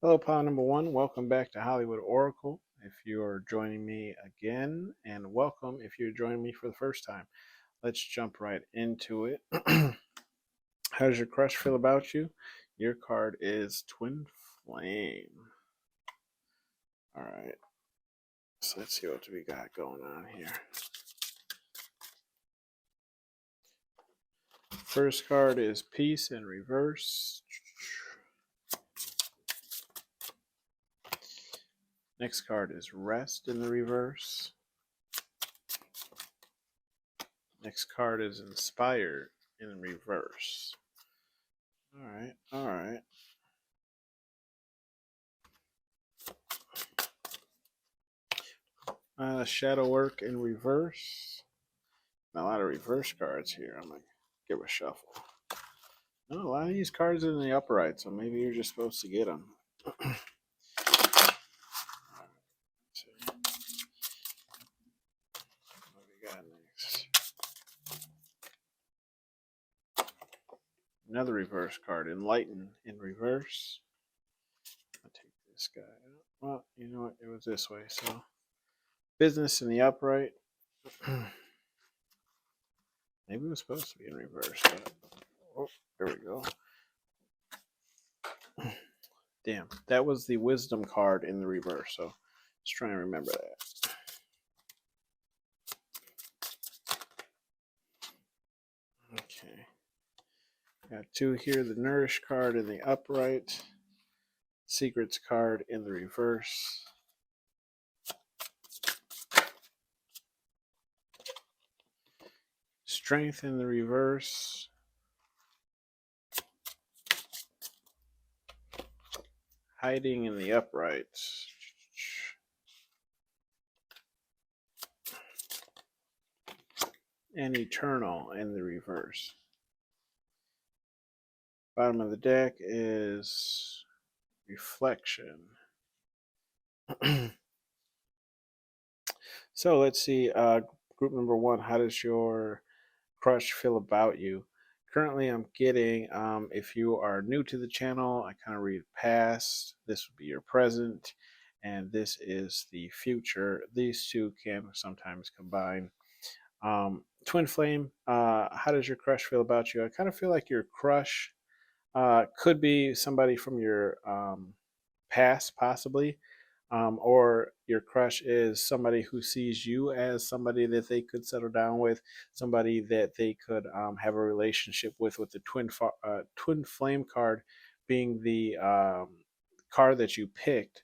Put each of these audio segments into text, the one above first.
Hello, pile number one. Welcome back to Hollywood Oracle. If you are joining me again, and welcome if you're joining me for the first time. Let's jump right into it. How does your crush feel about you? Your card is Twin Flame. All right. So let's see what we got going on here. First card is Peace in reverse. Next card is Rest in the reverse. Next card is Inspired in reverse. All right. Shadow Work in reverse. A lot of reverse cards here. I'm going to give a shuffle. No, a lot of these cards are in the upright, so maybe you're just supposed to get them. What we got next? Another reverse card, Enlighten in reverse. I'll take this guy. Well, you know what? It was this way. So, Business in the upright. Maybe it was supposed to be in reverse. But, oh, there we go. Damn, that was the Wisdom card in the reverse. So, just trying to remember that. Okay. Got two here, the Nourish card in the upright, Secrets card in the reverse. Strength in the reverse. Hiding in the upright. And Eternal in the reverse. Bottom of the deck is Reflection. So let's see, group number one, how does your crush feel about you? Currently I'm getting, if you are new to the channel, I kind of read past. This would be your present, and this is the future. These two can sometimes combine. Twin Flame, how does your crush feel about you? I kind of feel like your crush could be somebody from your past, possibly, or your crush is somebody who sees you as somebody that they could settle down with, somebody that they could have a relationship with the twin flame card being the card that you picked.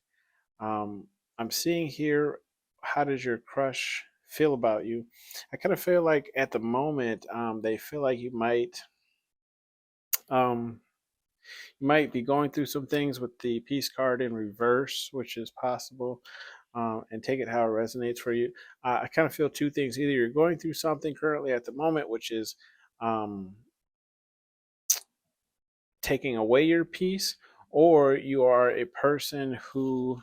I'm seeing here, how does your crush feel about you? I kind of feel like at the moment they feel like you might be going through some things with the Peace card in reverse, which is possible, and take it how it resonates for you. I kind of feel two things. Either you're going through something currently at the moment, which is taking away your peace, or you are a person who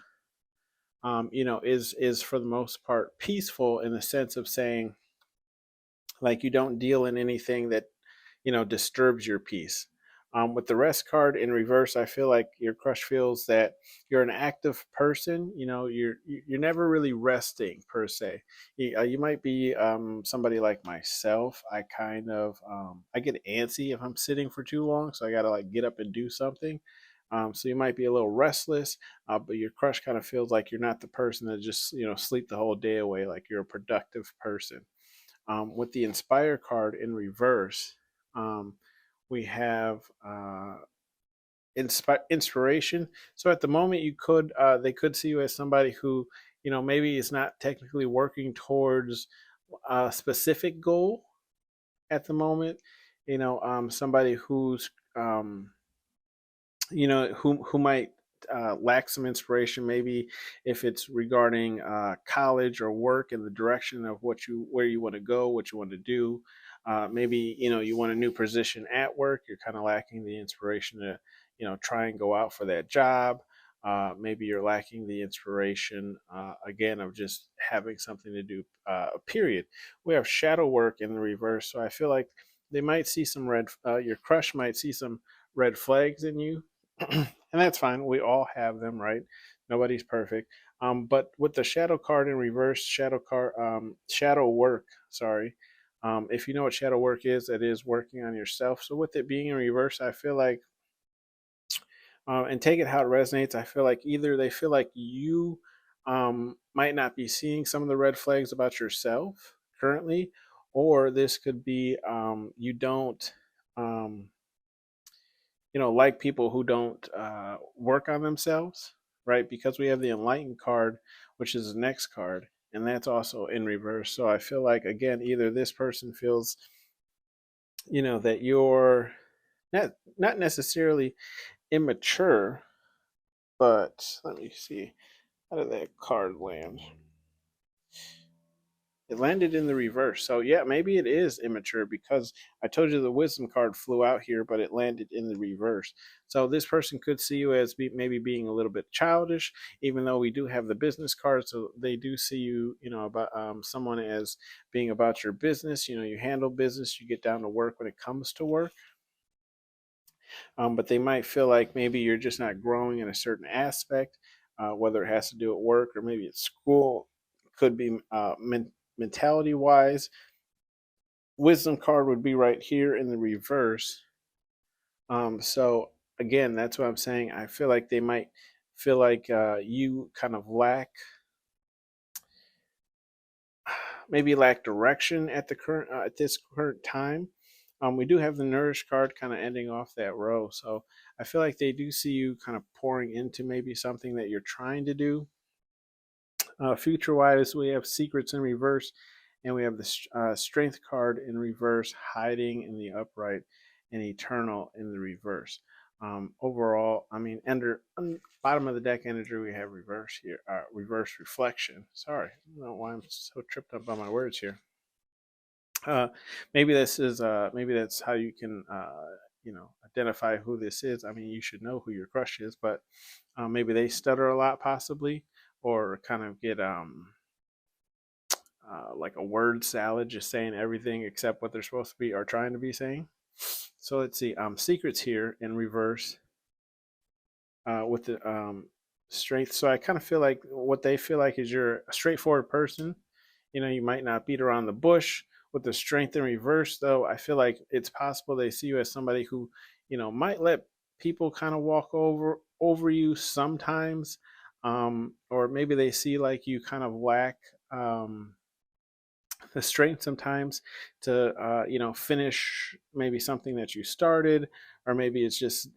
is for the most part peaceful, in the sense of saying, like, you don't deal in anything that disturbs your peace. With the Rest card in reverse, I feel like your crush feels that you're an active person. You're never really resting per se. You might be somebody like myself. I get antsy if I'm sitting for too long, so I gotta like get up and do something. So you might be a little restless, but your crush kind of feels like you're not the person that just sleep the whole day away. Like, you're a productive person. With the Inspire card in reverse, we have inspiration. So at the moment, they could see you as somebody who maybe is not technically working towards a specific goal at the moment. Somebody who's who might lack some inspiration, maybe if it's regarding college or work and the direction of where you want to go, what you want to do. Maybe you want a new position at work. You're kind of lacking the inspiration to try and go out for that job. Maybe you're lacking the inspiration again of just having something to do. Period. We have shadow work in the reverse, so I feel like they might see some your crush might see some red flags in you, and that's fine. We all have them, right? Nobody's perfect. But with the shadow card in reverse, shadow work. Sorry. If you know what shadow work is, that is working on yourself. So with it being in reverse, I feel like, and take it how it resonates. I feel like either they feel like you might not be seeing some of the red flags about yourself currently, or this could be you don't. Um, like people who don't work on themselves, right? Because we have the enlightened card, which is the next card, and that's also in reverse. So I feel like, again, either this person feels, that you're not necessarily immature, but let me see, how did that card land? It landed in the reverse. So yeah, maybe it is immature because I told you the wisdom card flew out here, but it landed in the reverse. So this person could see you as maybe being a little bit childish, even though we do have the business card. So they do see you, about someone as being about your business. You handle business, you get down to work when it comes to work. But they might feel like maybe you're just not growing in a certain aspect, whether it has to do at work or maybe at school. Could be mentality wise. Wisdom card would be right here in the reverse. So again, that's what I'm saying. I feel like they might feel like you kind of maybe lack direction at this current time. We do have the nourish card kind of ending off that row, so I feel like they do see you kind of pouring into maybe something that you're trying to do. Future wise, we have secrets in reverse, and we have the strength card in reverse, hiding in the upright, and eternal in the reverse. Overall, I mean, bottom of the deck energy, we have reverse here, reverse reflection. Sorry, I don't know why I'm so tripped up by my words here. Maybe that's how you can identify who this is. I mean, you should know who your crush is, but maybe they stutter a lot, possibly, or kind of get like a word salad, just saying everything except what they're supposed to be or trying to be saying. So let's see. Secrets here in reverse with the strength. So I kind of feel like what they feel like is you're a straightforward person. You might not beat around the bush. With the strength in reverse, though, I feel like it's possible they see you as somebody who, might let people kind of walk over you sometimes, or maybe they see like you kind of lack the strength sometimes to finish maybe something that you started, or maybe it's just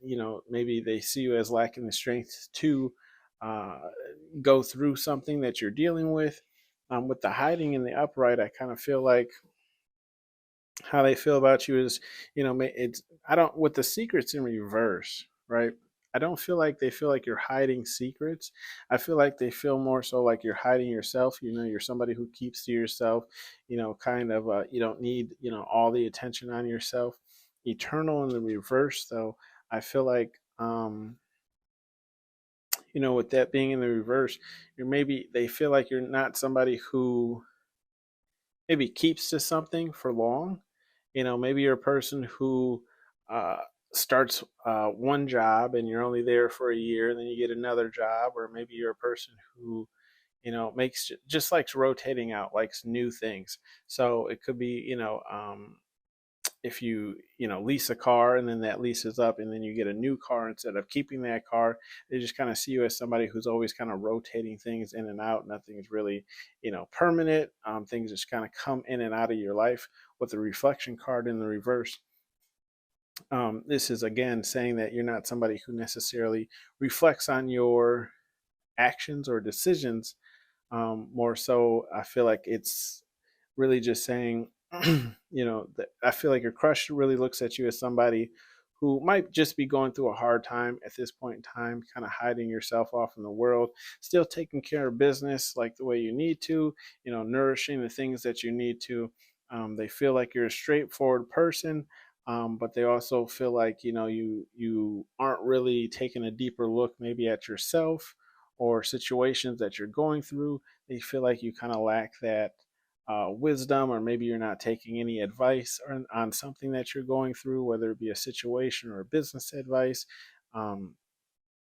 maybe they see you as lacking the strength to uh, go through something that you're dealing with. With the hiding in the upright, I kind of feel like how they feel about you is, it's I don't with the secrets in reverse, right? I don't feel like they feel like you're hiding secrets. I feel like they feel more so like you're hiding yourself. You're somebody who keeps to yourself. Kind of. You don't need all the attention on yourself. Eternal in the reverse, though, I feel like with that being in the reverse, maybe they feel like you're not somebody who maybe keeps to something for long. Maybe you're a person who uh, starts one job and you're only there for a year, and then you get another job, or maybe you're a person who makes just likes rotating out, likes new things. So it could be if you lease a car and then that lease is up and then you get a new car instead of keeping that car. They just kind of see you as somebody who's always kind of rotating things in and out. Nothing is really permanent. Things just kind of come in and out of your life. With the reflection card in the reverse, this is again saying that you're not somebody who necessarily reflects on your actions or decisions. More so, I feel like it's really just saying, that I feel like your crush really looks at you as somebody who might just be going through a hard time at this point in time, kind of hiding yourself off in the world, still taking care of business like the way you need to, nourishing the things that you need to. They feel like you're a straightforward person, but they also feel like you aren't really taking a deeper look maybe at yourself or situations that you're going through. They feel like you kind of lack that wisdom, or maybe you're not taking any advice on something that you're going through, whether it be a situation or a business advice. Um,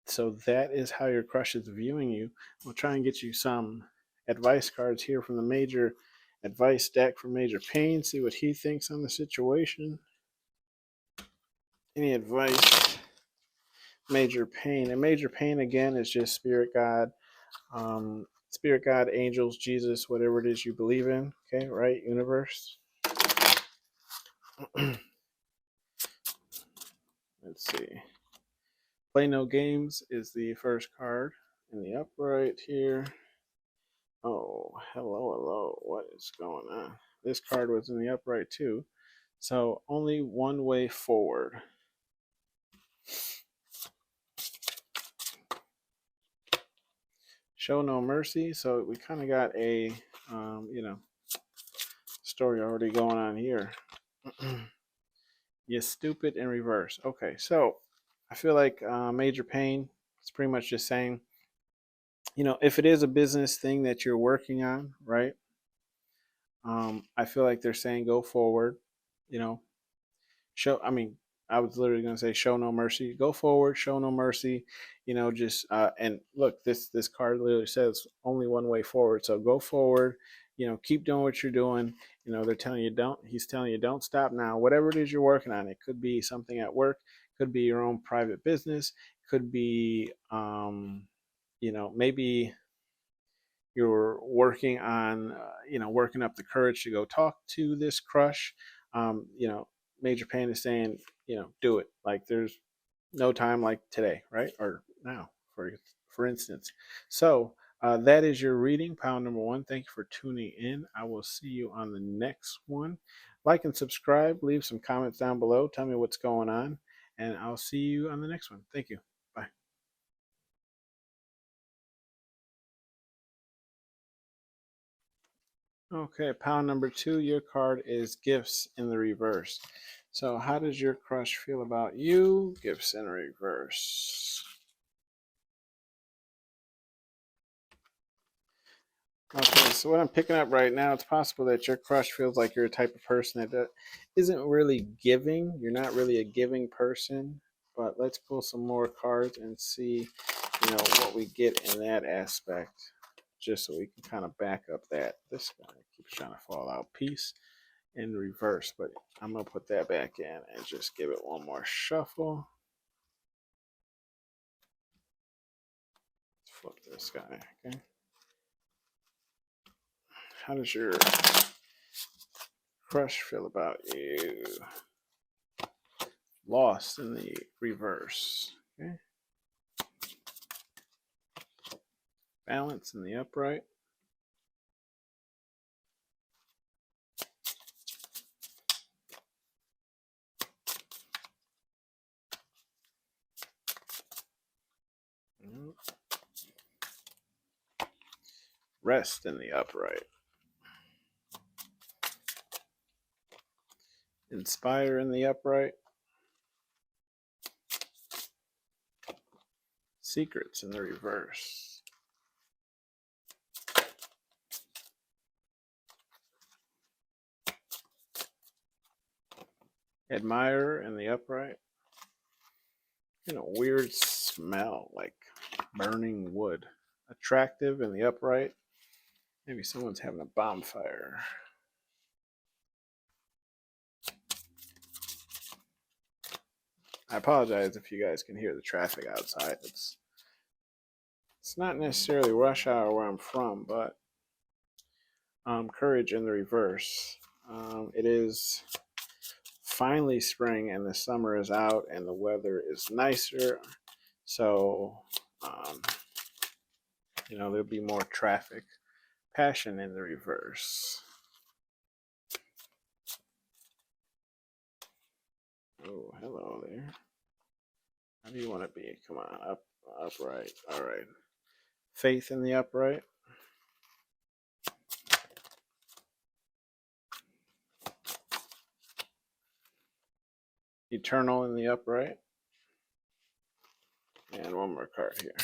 so that is how your crush is viewing you. We'll try and get you some advice cards here from the major advice deck from Major Pain, see what he thinks on the situation. Any advice, Major Pain? And Major Pain, again, is just spirit guide. Spirit God, angels, Jesus, whatever it is you believe in. Okay, right? Universe. Let's see. Play No Games is the first card in the upright here. Oh, hello. What is going on? This card was in the upright too. So only one way forward. Show No Mercy. So we kind of got a, story already going on here. You stupid in reverse. Okay, so I feel like Major Pain is pretty much just saying, if it is a business thing that you're working on, right? I feel like they're saying go forward, you know, I was literally going to say show no mercy, go forward, show no mercy, just, and look, this card literally says only one way forward. So go forward, keep doing what you're doing. He's telling you don't stop now, whatever it is you're working on. It could be something at work, could be your own private business, could be, maybe you're working on, working up the courage to go talk to this crush. um, you know Major Pain is saying, do it. Like, there's no time like today, right? Or now, for instance. So that is your reading, pound number one. Thank you for tuning in. I will see you on the next one. Like and subscribe, leave some comments down below, tell me what's going on, and I'll see you on the next one. Thank you. Bye. Okay, pound number two, your card is Gifts in the Reverse. So how does your crush feel about you? Gifts in reverse. Okay, so what I'm picking up right now, it's possible that your crush feels like you're a type of person that isn't really giving. You're not really a giving person. But let's pull some more cards and see, what we get in that aspect, just so we can kind of back up that. This guy keeps trying to fall out. Peace in reverse, but I'm going to put that back in and just give it one more shuffle. Let's flip this guy, okay? How does your crush feel about you? Lost in the reverse, okay? Balance in the upright. Rest in the upright. Inspire in the upright. Secrets in the reverse. Admire in the upright. Weird smell like burning wood. Attractive in the upright. Maybe someone's having a bonfire. I apologize if you guys can hear the traffic outside. It's not necessarily rush hour where I'm from, but courage in the reverse. It is finally spring and the summer is out and the weather is nicer. So, there'll be more traffic. Passion in the reverse. Oh, hello there. How do you want to be? Come on, upright. All right. Faith in the upright. Eternal in the upright. And one more card here.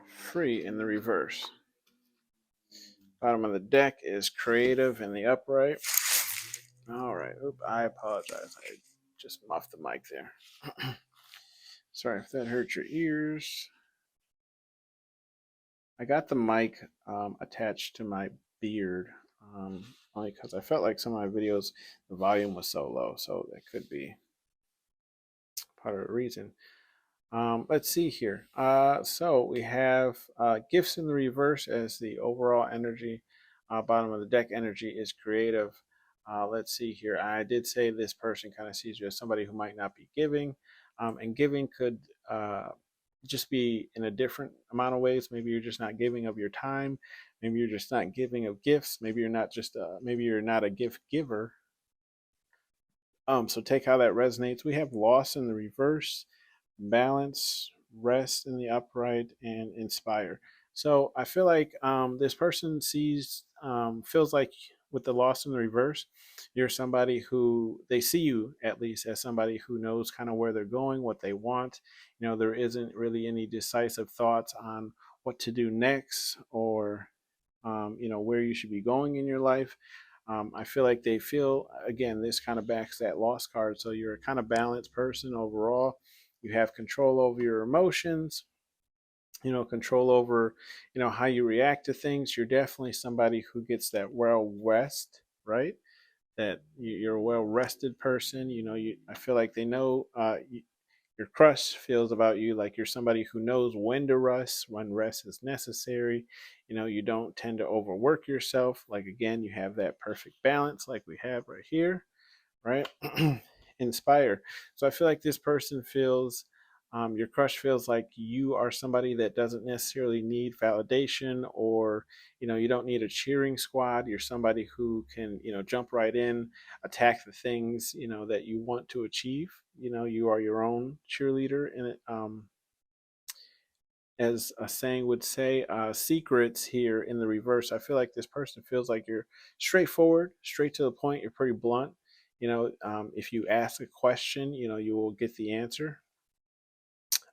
Free in the reverse. Bottom of the deck is creative in the upright. All right. Oop, I apologize. I just muffed the mic there. Sorry if that hurt your ears. I got the mic attached to my beard only because I felt like some of my videos, the volume was so low. So that could be part of the reason. Let's see here. So we have gifts in the reverse as the overall energy. Bottom of the deck energy is creative. Let's see here. I did say this person kind of sees you as somebody who might not be giving, and giving could just be in a different amount of ways. Maybe you're just not giving of your time. Maybe you're just not giving of gifts. Maybe you're not just maybe you're not a gift giver. So take how that resonates. We have loss in the reverse, balance, rest in the upright, and inspire. So I feel like this person feels like with the loss in the reverse, you're somebody who they see you at least as somebody who knows kind of where they're going, what they want. There isn't really any decisive thoughts on what to do next or, where you should be going in your life. I feel like they feel, again, this kind of backs that lost card. So you're a kind of balanced person overall. You have control over your emotions, control over, how you react to things. You're definitely somebody who gets that well rest, right? That you're a well rested person. I feel like they know your crush feels about you like you're somebody who knows when to rest, when rest is necessary. You don't tend to overwork yourself. Like, again, you have that perfect balance like we have right here, right? Inspire. So I feel like this person feels, your crush feels like you are somebody that doesn't necessarily need validation, or you don't need a cheering squad. You're somebody who can jump right in, attack the things that you want to achieve. You are your own cheerleader, and as a saying would say, secrets here in the reverse. I feel like this person feels like you're straightforward, straight to the point. You're pretty blunt. If you ask a question, you will get the answer.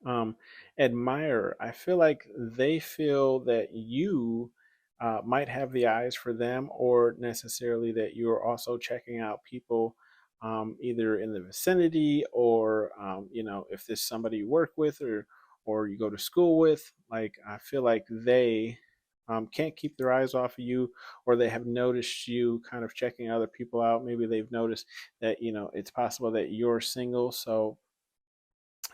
um, Admire. I feel like they feel that you might have the eyes for them, or necessarily that you're also checking out people either in the vicinity, or if there's somebody you work with, or you go to school with. Like, I feel like they can't keep their eyes off of you, or they have noticed you kind of checking other people out. Maybe they've noticed that it's possible that you're single, so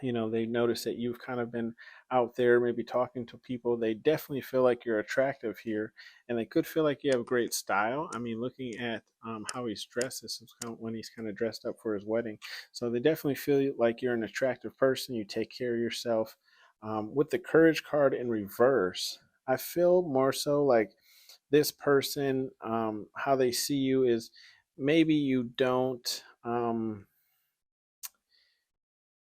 they notice that you've kind of been out there maybe talking to people. They definitely feel like you're attractive here, and they could feel like you have great style. I mean, looking at how he's dressed, this is kind of when he's kind of dressed up for his wedding. So they definitely feel like you're an attractive person. You take care of yourself. With the courage card in reverse, I feel more so like this person, how they see you is maybe you don't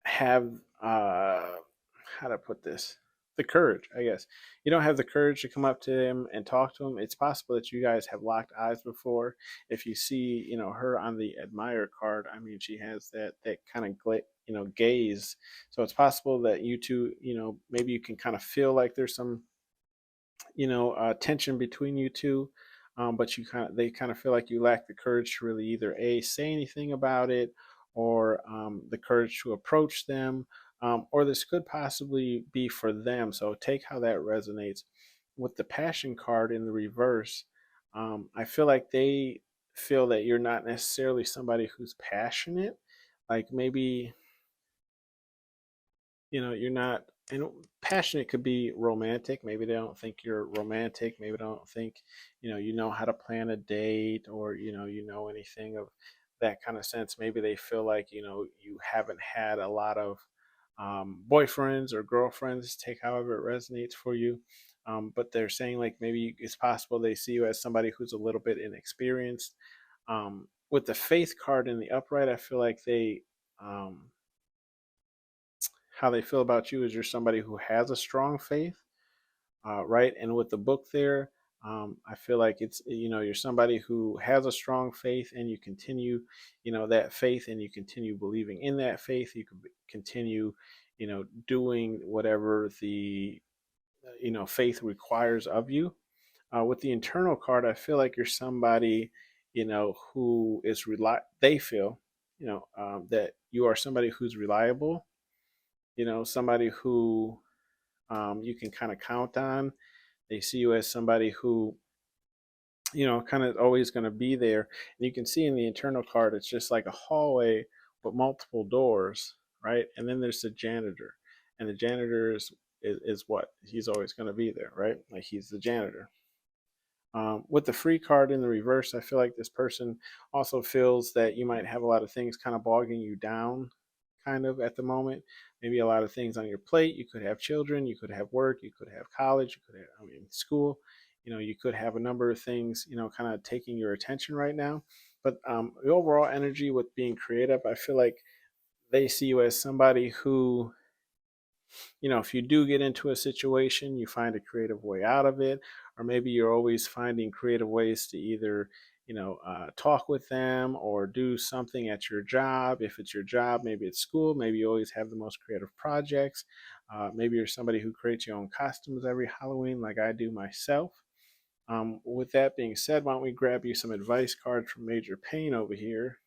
have how to put this, the courage, I guess. You don't have the courage to come up to him and talk to him. It's possible that you guys have locked eyes before. If you see her on the admire card, I mean, she has that kind of gaze. So it's possible that you two, maybe you can kind of feel like there's some tension between you two. But they kind of feel like you lack the courage to really either say anything about it, or the courage to approach them, or this could possibly be for them. So take how that resonates. With the passion card in the reverse, I feel like they feel that you're not necessarily somebody who's passionate. Like, maybe you're not, and passionate could be romantic. Maybe they don't think you're romantic. Maybe they don't think you know how to plan a date, or anything of that kind of sense. Maybe they feel like you haven't had a lot of boyfriends or girlfriends, take however it resonates for you. But they're saying like maybe it's possible they see you as somebody who's a little bit inexperienced. With the faith card in the upright, I feel like how they feel about you is you're somebody who has a strong faith, right? And with the book there, I feel like it's, you're somebody who has a strong faith and you continue, that faith, and you continue believing in that faith. You can continue, doing whatever the, faith requires of you. With the internal card, I feel like you're somebody, who is they feel, that you are somebody who's reliable, somebody who you can kind of count on. They see you as somebody who, kind of always going to be there. And you can see in the internal card, it's just like a hallway with multiple doors, right? And then there's the janitor, and the janitor is what he's always going to be there, right? Like he's the janitor. With the free card in the reverse, I feel like this person also feels that you might have a lot of things kind of bogging you down, kind of at the moment. Maybe a lot of things on your plate. You could have children, you could have work, you could have college, you could have, school. You could have a number of things, kind of taking your attention right now. But the overall energy with being creative, I feel like they see you as somebody who, if you do get into a situation, you find a creative way out of it, or maybe you're always finding creative ways to either, talk with them or do something at your job. If it's your job, maybe it's school, maybe you always have the most creative projects. Maybe you're somebody who creates your own costumes every Halloween, like I do myself. With that being said, why don't we grab you some advice cards from Major Pain over here?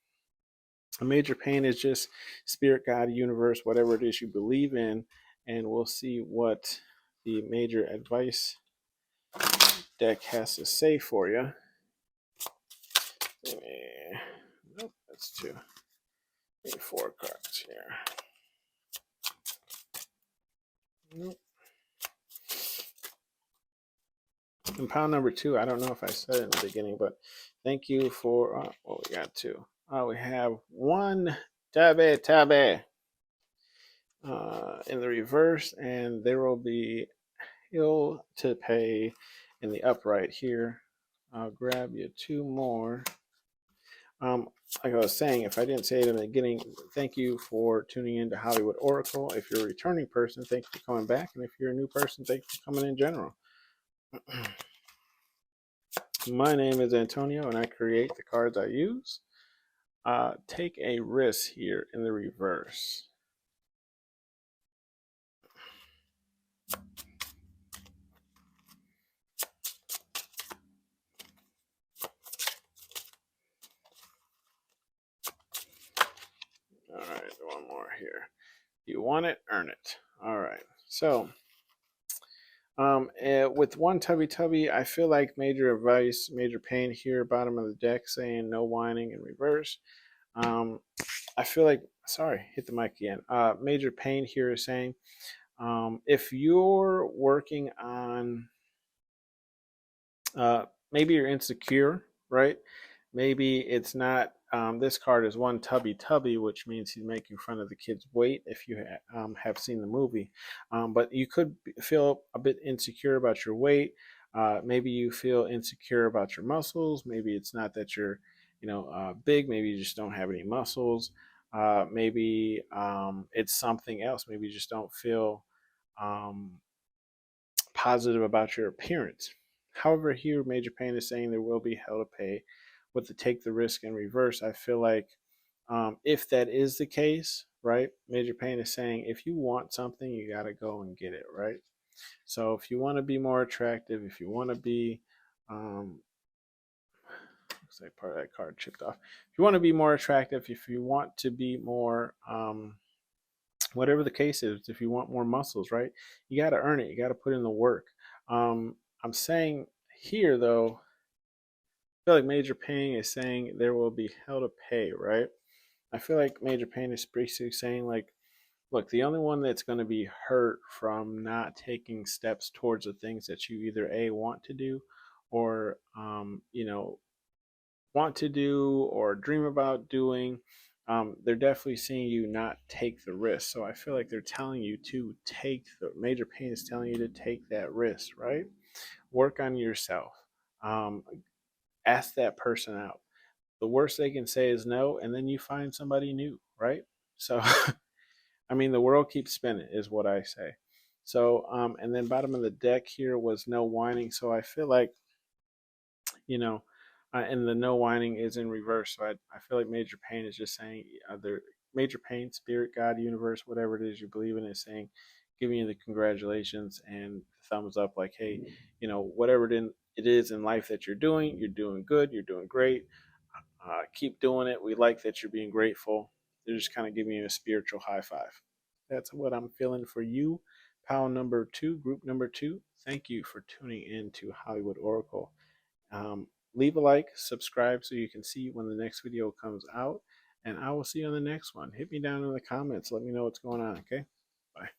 A major pain is just spirit, God, universe, whatever it is you believe in, and we'll see what the major advice deck has to say for you. Nope, that's two. Maybe four cards here. Nope. And pile number two, I don't know if I said it in the beginning, but thank you for, we got two. We have one tabe in the reverse, and there will be hill to pay in the upright here. I'll grab you two more. Like I was saying, if I didn't say it in the beginning, thank you for tuning in to Hollywood Oracle. If you're a returning person, thank you for coming back. And if you're a new person, thank you for coming in general. My name is Antonio, and I create the cards I use. Take a risk here in the reverse. All right, one more here. You want it, earn it. All right. So, with one Tubby, I feel like major advice, major pain here, bottom of the deck, saying no whining in reverse. I feel like, sorry, hit the mic again. Major pain here is saying, if you're working on, maybe you're insecure, right? Maybe it's not, this card is one Tubby, which means he's making fun of the kid's weight if you have seen the movie. But you could feel a bit insecure about your weight. Maybe you feel insecure about your muscles. Maybe it's not that you're, big. Maybe you just don't have any muscles. Maybe it's something else. Maybe you just don't feel um, positive about your appearance. However, here Major Pain is saying there will be hell to pay with the take the risk in reverse. I feel like if that is the case, right, Major Pain is saying if you want something, you got to go and get it, right? So if you want to be more attractive, if you want to be, looks like part of that card chipped off. If you want to be more attractive, if you want to be more, whatever the case is, if you want more muscles, right, you got to earn it. You got to put in the work. I'm saying here, though, I feel like Major Pain is saying there will be hell to pay, right? I feel like Major Pain is basically saying, like, look, the only one that's going to be hurt from not taking steps towards the things that you either A, want to do, or, want to do or dream about doing, they're definitely seeing you not take the risk. So I feel like they're telling you to take the major pain is telling you to take that risk, right? Work on yourself. Um, Ask that person out. The worst they can say is no, and then you find somebody new, right? So, I mean, the world keeps spinning, is what I say. So, and then bottom of the deck here was no whining. So I feel like, you know, and the no whining is in reverse. So I feel like major pain is just saying, major pain, spirit, God, universe, whatever it is you believe in, is saying, giving you the congratulations and thumbs up, like, hey, whatever it is in life that you're doing good, you're doing great. Keep doing it. We like that you're being grateful. They're just kind of giving you a spiritual high five. That's what I'm feeling for you, pal number two, group number two. Thank you for tuning in to Hollywood Oracle. Leave a like, subscribe so you can see when the next video comes out, and I will see you on the next one. Hit me down in the comments. Let me know what's going on, okay? Bye.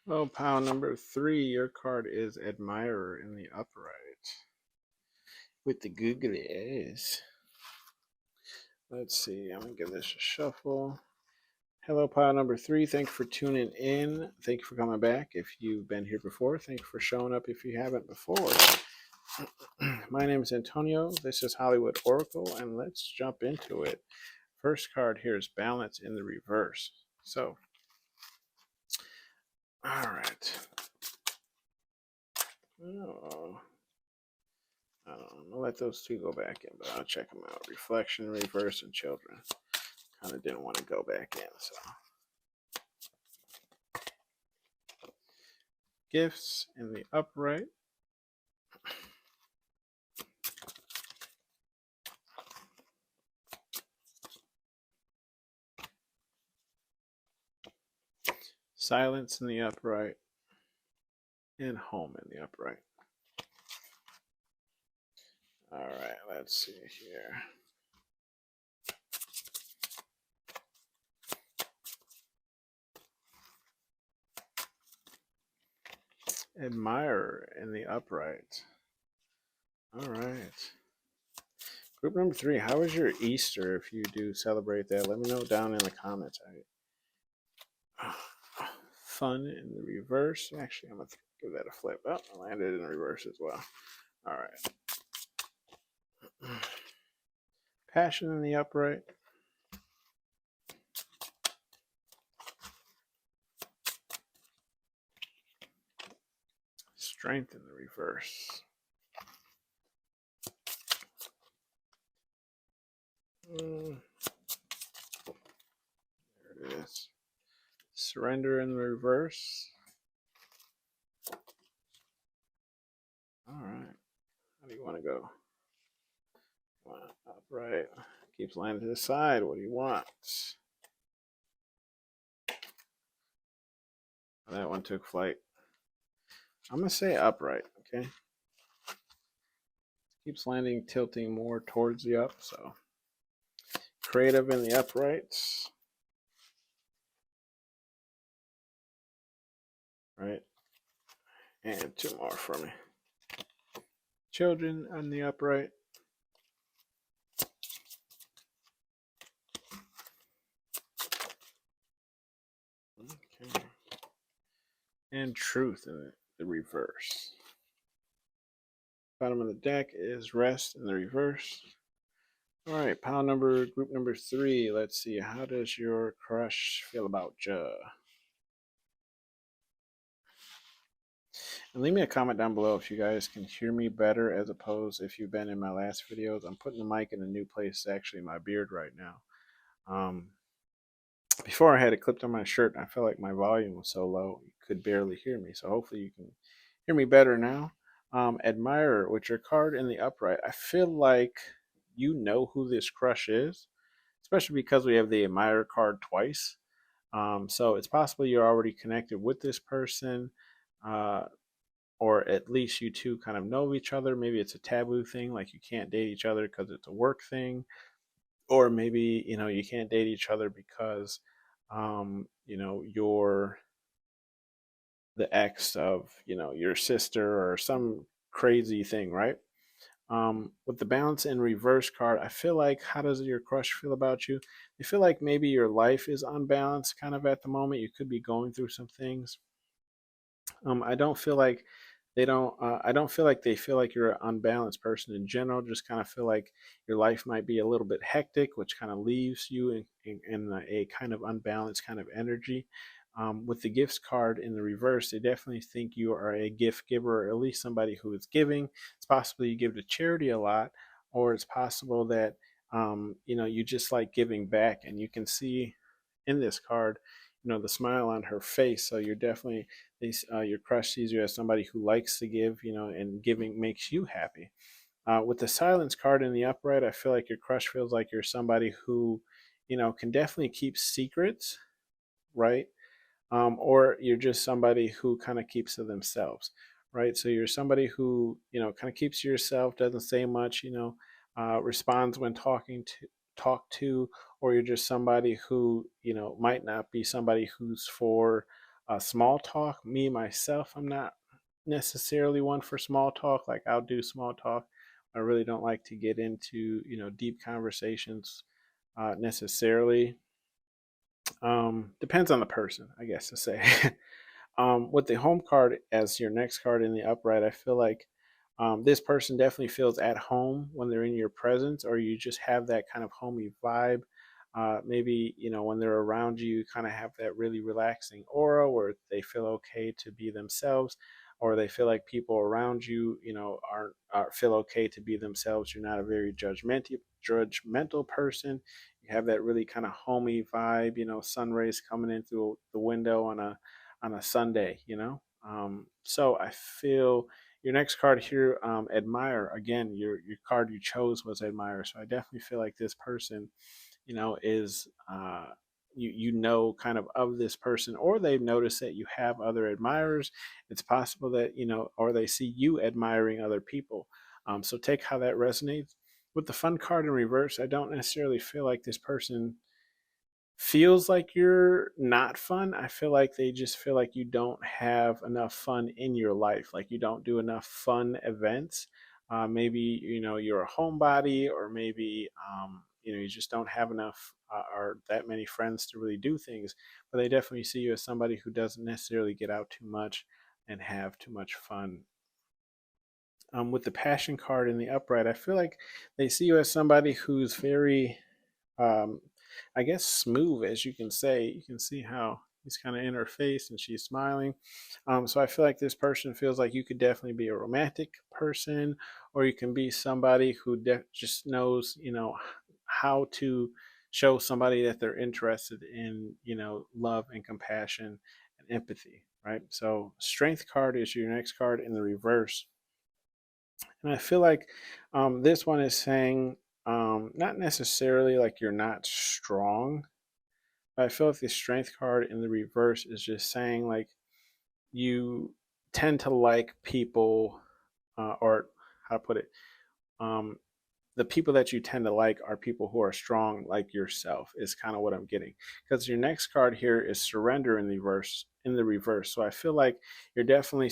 Well, pile number three, your card is Admirer in the upright with the googly eyes. Let's see. I'm going to give this a shuffle. Hello, pile number three. Thank you for tuning in. Thank you for coming back. If you've been here before, thank you for showing up if you haven't before. My name is Antonio. This is Hollywood Oracle, and let's jump into it. First card here is Balance in the reverse. So, all right. Oh, I don't know. I'm gonna let those two go back in, but I'll check them out. Reflection, reverse, and children. Kind of didn't want to go back in, so. Gifts in the upright. Silence in the upright. And home in the upright. All right, let's see here. Admirer in the upright. All right. Group number three, how was your Easter? If you do celebrate that, let me know down in the comments. Fun in the reverse. Actually, I'm going to give that a flip. Oh, I landed in the reverse as well. All right. Passion in the upright. Strength in the reverse. There it is. Surrender in the reverse. All right. How do you want to go? Upright. Keeps landing to the side. What do you want? That one took flight. I'm going to say upright, okay? Keeps landing, tilting more towards the up, so. Creative in the uprights. Right. And two more for me. Children on the upright. Okay. And truth in the reverse. Bottom of the deck is rest in the reverse. All right, group number three. Let's see. How does your crush feel about ya? And leave me a comment down below if you guys can hear me better, as opposed if you've been in my last videos. I'm putting the mic in a new place. It's actually my beard right now. Before I had it clipped on my shirt, I felt like my volume was so low you could barely hear me. So hopefully you can hear me better now. Admirer, with your card in the upright, I feel like you know who this crush is, especially because we have the admirer card twice. So it's possible you're already connected with this person, or at least you two kind of know each other. Maybe it's a taboo thing, like you can't date each other because it's a work thing, or maybe you can't date each other because you're the ex of your sister or some crazy thing, right? With the balance in reverse card, I feel like, how does your crush feel about you? They feel like maybe your life is unbalanced kind of at the moment. You could be going through some things. I don't feel like they don't. I don't feel like they feel like you're an unbalanced person in general. Just kind of feel like your life might be a little bit hectic, which kind of leaves you in a kind of unbalanced kind of energy. With the gifts card in the reverse, they definitely think you are a gift giver, or at least somebody who is giving. It's possible you give to charity a lot, or it's possible that you just like giving back, and you can see in this card, the smile on her face. So you're definitely your crush sees you as somebody who likes to give, and giving makes you happy. With the silence card in the upright, I feel like your crush feels like you're somebody who, can definitely keep secrets, right? Or you're just somebody who kind of keeps to themselves, right? So you're somebody who kind of keeps to yourself, doesn't say much, responds when talk to, or you're just somebody who might not be somebody who's for small talk. Me myself, I'm not necessarily one for small talk. Like I'll do small talk. I really don't like to get into deep conversations necessarily. Depends on the person, I guess to say. With the home card as your next card in the upright, I feel like this person definitely feels at home when they're in your presence, or you just have that kind of homey vibe. Maybe when they're around you, you kind of have that really relaxing aura where they feel okay to be themselves, or they feel like people around you, are feel okay to be themselves. You're not a very judgmental person. You have that really kind of homey vibe. Sun rays coming in through the window on a Sunday. So I feel your next card here, admire. Again, your card you chose was admire. So I definitely feel like this person, is kind of this person, or they've noticed that you have other admirers. It's possible that or they see you admiring other people. So take how that resonates. With the fun card in reverse, I don't necessarily feel like this person feels like you're not fun. I feel like they just feel like you don't have enough fun in your life. Like you don't do enough fun events. Maybe you're a homebody, or maybe you just don't have enough or that many friends to really do things. But they definitely see you as somebody who doesn't necessarily get out too much and have too much fun. With the passion card in the upright, I feel like they see you as somebody who's very um, I guess smooth, as you can say. You can see how he's kind of in her face and she's smiling. So I feel like this person feels like you could definitely be a romantic person, or you can be somebody who just knows, how to show somebody that they're interested in, love and compassion and empathy, right? So strength card is your next card in the reverse. And I feel like this one is saying not necessarily like you're not strong, but I feel like the strength card in the reverse is just saying like you tend to like people, or how to put it, um, the people that you tend to like are people who are strong like yourself, is kind of what I'm getting. Because your next card here is surrender in the reverse. So I feel like you're definitely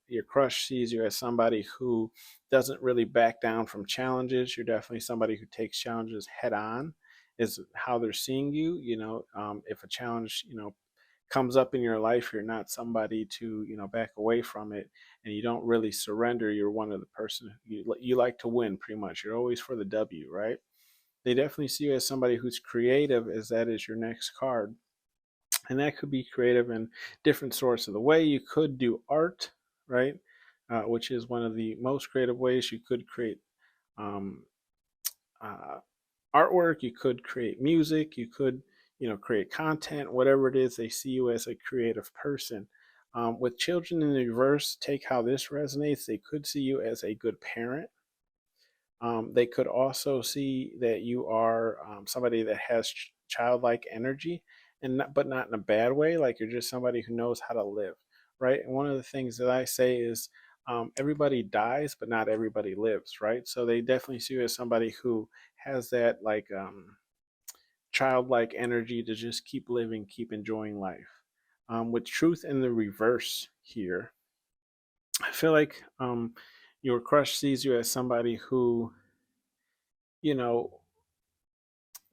your crush sees you as somebody who doesn't really back down from challenges. You're definitely somebody who takes challenges head on, is how they're seeing you. If a challenge comes up in your life, you're not somebody to back away from it, and you don't really surrender. You're one of the person you like to win. Pretty much, you're always for the W, right? They definitely see you as somebody who's creative, as that is your next card, and that could be creative in different sorts of the way. You could do art, right? Which is one of the most creative ways. You could create um, uh, artwork, you could create music, you could create content, whatever it is. They see you as a creative person. With children in the reverse, take how this resonates. They could see you as a good parent. They could also see that you are somebody that has childlike energy, but not in a bad way. Like you're just somebody who knows how to live, right? And one of the things that I say is everybody dies, but not everybody lives, right? So they definitely see you as somebody who has that like childlike energy to just keep living, keep enjoying life. With truth in the reverse here, I feel like your crush sees you as somebody who, you know,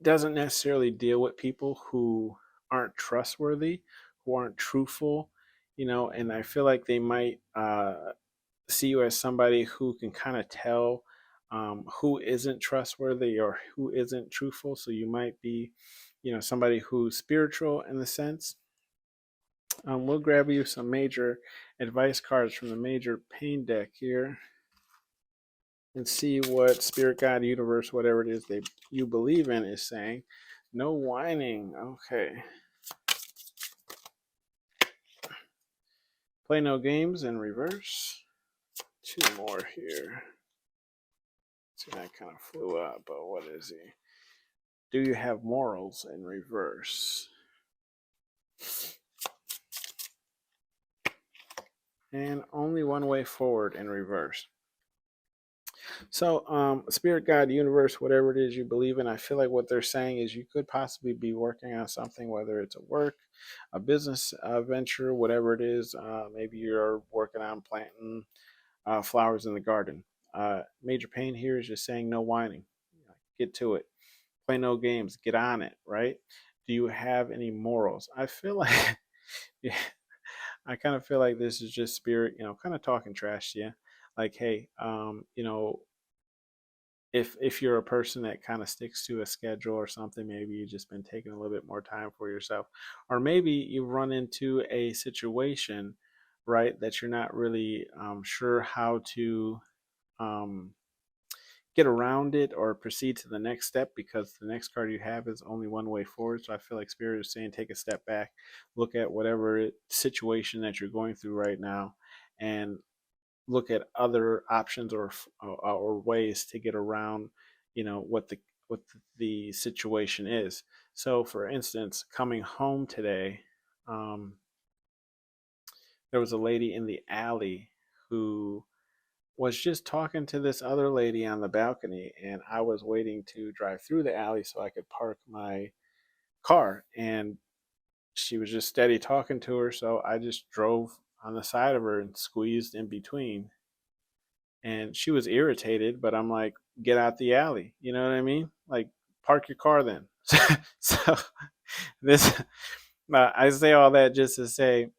doesn't necessarily deal with people who aren't trustworthy, who aren't truthful, and I feel like they might see you as somebody who can kind of tell who isn't trustworthy or who isn't truthful. So you might be, somebody who's spiritual in the sense. We'll grab you some major advice cards from the major pain deck here and see what spirit, God, universe, whatever it is you believe in is saying. No whining. Okay. Play no games in reverse. Two more here. See, that kind of flew up, but what is he? Do you have morals in reverse? And only one way forward in reverse. So, spirit, God, universe, whatever it is you believe in, I feel like what they're saying is you could possibly be working on something, whether it's a work, a business venture, whatever it is. Maybe you're working on planting flowers in the garden. Major pain here is just saying no whining. Get to it. Play no games. Get on it, right? Do you have any morals? I feel like, yeah, I kind of feel like this is just spirit, kind of talking trash to you. Like, hey, if you're a person that kind of sticks to a schedule or something, maybe you've just been taking a little bit more time for yourself, or maybe you run into a situation, right, that you're not really sure how to um, get around it or proceed to the next step because the next card you have is only one way forward. So I feel like spirit is saying take a step back, look at whatever situation that you're going through right now, and look at other options or ways to get around, what the situation is. So, for instance, coming home today, um, there was a lady in the alley who was just talking to this other lady on the balcony, and I was waiting to drive through the alley so I could park my car, and she was just steady talking to her, so I just drove on the side of her and squeezed in between, and she was irritated, but I'm like, get out the alley, you know what I mean? Like, park your car then. So this I say all that just to say,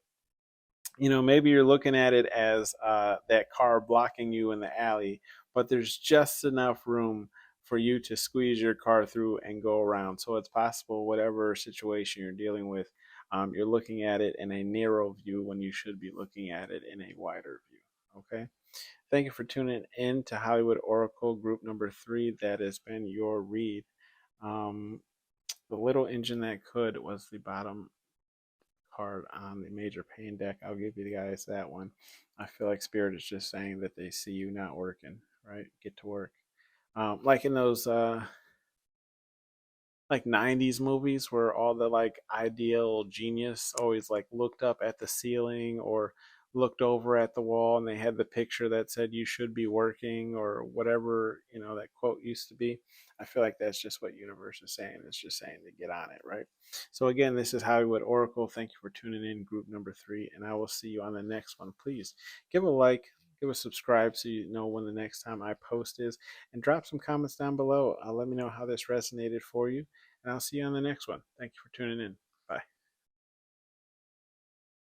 maybe you're looking at it as that car blocking you in the alley, but there's just enough room for you to squeeze your car through and go around. So it's possible, whatever situation you're dealing with, you're looking at it in a narrow view when you should be looking at it in a wider view. Okay. Thank you for tuning in to Hollywood Oracle Group number 3. That has been your read. The little engine that could was the bottom card on the major pain deck. I'll give you guys that one. I feel like Spirit is just saying that they see you not working, right? Get to work. Like in those like 90s movies where all the like ideal genius always like looked up at the ceiling or looked over at the wall and they had the picture that said you should be working or whatever, that quote used to be. I feel like that's just what universe is saying. It's just saying to get on it, right? So again, this is Hollywood Oracle. Thank you for tuning in, group number 3, and I will see you on the next one. Please give a like, give a subscribe so you know when the next time I post is, and drop some comments down below. Let me know how this resonated for you, and I'll see you on the next one. Thank you for tuning in.